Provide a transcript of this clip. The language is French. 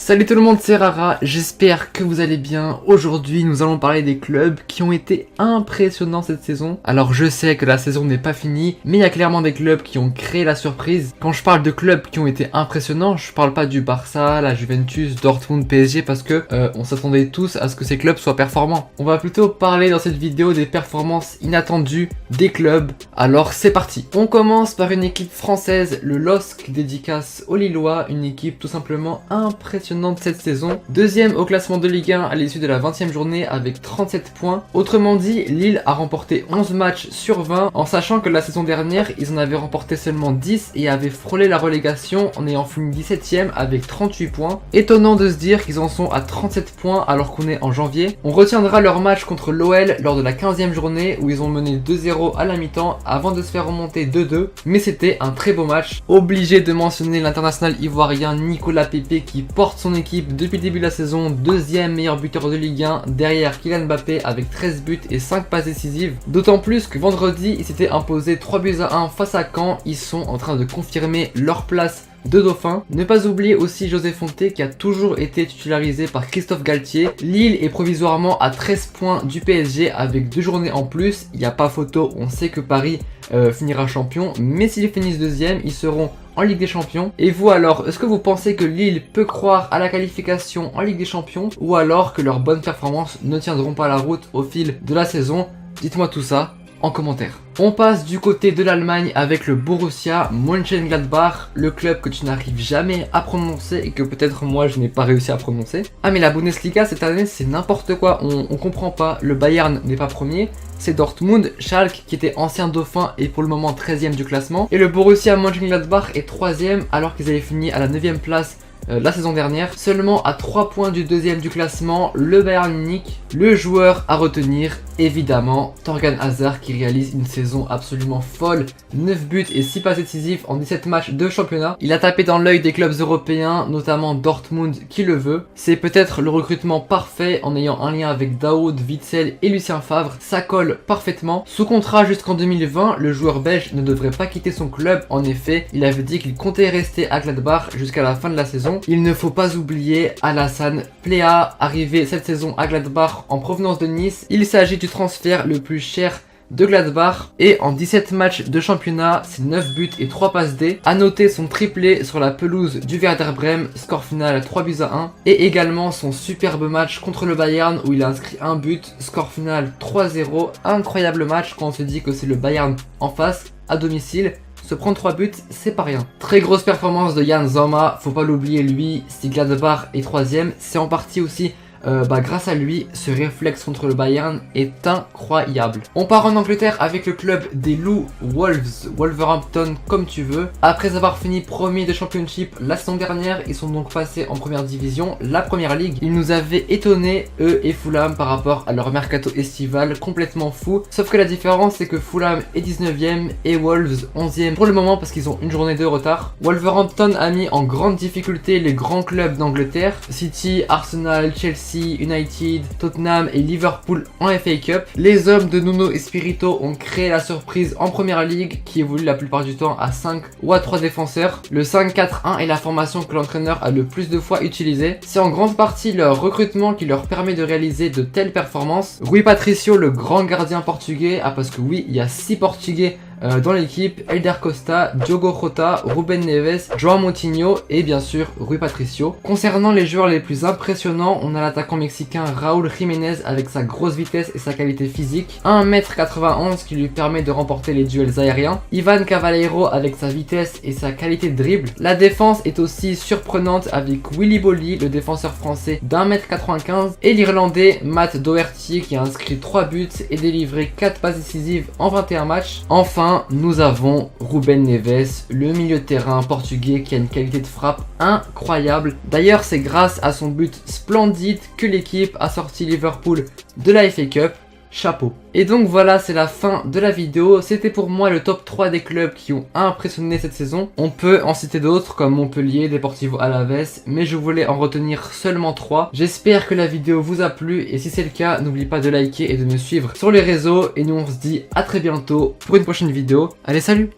Salut tout le monde, c'est Rara, j'espère que vous allez bien. Aujourd'hui nous allons parler des clubs qui ont été impressionnants cette saison. Alors je sais que la saison n'est pas finie, mais il y a clairement des clubs qui ont créé la surprise. Quand je parle de clubs qui ont été impressionnants, je parle pas du Barça, la Juventus, Dortmund, PSG parce que on s'attendait tous à ce que ces clubs soient performants. On va plutôt parler dans cette vidéo des performances inattendues des clubs. Alors c'est parti. On commence par une équipe française, le LOSC, dédicace aux Lillois, une équipe tout simplement impressionnante cette saison. Deuxième au classement de Ligue 1 à l'issue de la 20e journée avec 37 points. Autrement dit, Lille a remporté 11 matchs sur 20 en sachant que la saison dernière, ils en avaient remporté seulement 10 et avaient frôlé la relégation en ayant fini 17e avec 38 points. Étonnant de se dire qu'ils en sont à 37 points alors qu'on est en janvier. On retiendra leur match contre l'OL lors de la 15e journée où ils ont mené 2-0 à la mi-temps avant de se faire remonter 2-2. Mais c'était un très beau match. Obligé de mentionner l'international ivoirien Nicolas Pepe qui porte son équipe depuis le début de la saison, deuxième meilleur buteur de Ligue 1 derrière Kylian Mbappé avec 13 buts et 5 passes décisives. D'autant plus que vendredi, ils s'étaient imposés 3-1 face à Caen. Ils sont en train de confirmer leur place de dauphin. Ne pas oublier aussi José Fonte qui a toujours été titularisé par Christophe Galtier. Lille est provisoirement à 13 points du PSG avec 2 journées en plus. Il n'y a pas photo, on sait que Paris finira champion, mais s'ils finissent deuxième, ils seront en Ligue des Champions. Et vous alors, est-ce que vous pensez que Lille peut croire à la qualification en Ligue des Champions ou alors que leurs bonnes performances ne tiendront pas la route au fil de la saison? Dites-moi tout ça en commentaire. On passe du côté de l'Allemagne avec le Borussia Mönchengladbach, le club que tu n'arrives jamais à prononcer et que peut-être moi je n'ai pas réussi à prononcer. Ah mais la Bundesliga cette année c'est n'importe quoi, on comprend pas, le Bayern n'est pas premier, c'est Dortmund, Schalke qui était ancien dauphin et pour le moment 13e du classement, et le Borussia Mönchengladbach est 3e alors qu'ils avaient fini à la 9e place la saison dernière, seulement à 3 points du deuxième du classement, le Bayern Munich. Le joueur à retenir, évidemment, Thorgan Hazard qui réalise une saison absolument folle, 9 buts et 6 passes décisives en 17 matchs de championnat. Il a tapé dans l'œil des clubs européens, notamment Dortmund qui le veut. C'est peut-être le recrutement parfait en ayant un lien avec Daoud, Witsel et Lucien Favre, ça colle parfaitement. Sous contrat jusqu'en 2020, le joueur belge ne devrait pas quitter son club, en effet, il avait dit qu'il comptait rester à Gladbach jusqu'à la fin de la saison. Il ne faut pas oublier Alassane Plea, arrivé cette saison à Gladbach en provenance de Nice. Il s'agit du transfert le plus cher de Gladbach et en 17 matchs de championnat, c'est 9 buts et 3 passes D. A noter son triplé sur la pelouse du Werder Bremen, score final 3-1 et également son superbe match contre le Bayern où il a inscrit un but, score final 3-0. Incroyable match quand on se dit que c'est le Bayern en face, à domicile. Se prendre 3 buts, c'est pas rien. Très grosse performance de Yann Sommer, faut pas l'oublier lui, si Gladbach est 3e, c'est en partie aussi grâce à lui, ce réflexe contre le Bayern est incroyable. On part en Angleterre avec le club des loups Wolverhampton comme tu veux. Après avoir fini premier de Championship la saison dernière, ils sont donc passés en première division, la première ligue. Ils nous avaient étonnés, eux et Fulham, par rapport à leur mercato estival complètement fou. Sauf que la différence c'est que Fulham est 19e et Wolves 11e pour le moment parce qu'ils ont une journée de retard. Wolverhampton a mis en grande difficulté les grands clubs d'Angleterre, City, Arsenal, Chelsea, United, Tottenham et Liverpool en FA Cup. Les hommes de Nuno Espirito ont créé la surprise en première ligue qui évolue la plupart du temps à 5 ou à 3 défenseurs. Le 5-4-1 est la formation que l'entraîneur a le plus de fois utilisée. C'est en grande partie leur recrutement qui leur permet de réaliser de telles performances. Rui Patricio, le grand gardien portugais, parce que oui, il y a 6 portugais dans l'équipe, Elder Costa, Diogo Jota, Ruben Neves, João Moutinho et bien sûr Rui Patricio. Concernant les joueurs les plus impressionnants, on a l'attaquant mexicain Raúl Jiménez avec sa grosse vitesse et sa qualité physique, 1m91 qui lui permet de remporter les duels aériens, Ivan Cavaleiro avec sa vitesse et sa qualité de dribble. La défense est aussi surprenante avec Willy Bolly, le défenseur français d'1m95 et l'Irlandais Matt Doherty qui a inscrit 3 buts et délivré 4 passes décisives en 21 matchs. Enfin, nous avons Ruben Neves, le milieu de terrain portugais qui a une qualité de frappe incroyable. D'ailleurs, c'est grâce à son but splendide que l'équipe a sorti Liverpool de la FA Cup. Chapeau. Et donc voilà, c'est la fin de la vidéo. C'était pour moi le top 3 des clubs qui ont impressionné cette saison. On peut en citer d'autres comme Montpellier, Deportivo Alavés, mais je voulais en retenir seulement 3. J'espère que la vidéo vous a plu et si c'est le cas, n'oublie pas de liker et de me suivre sur les réseaux. Et nous on se dit à très bientôt pour une prochaine vidéo. Allez, salut!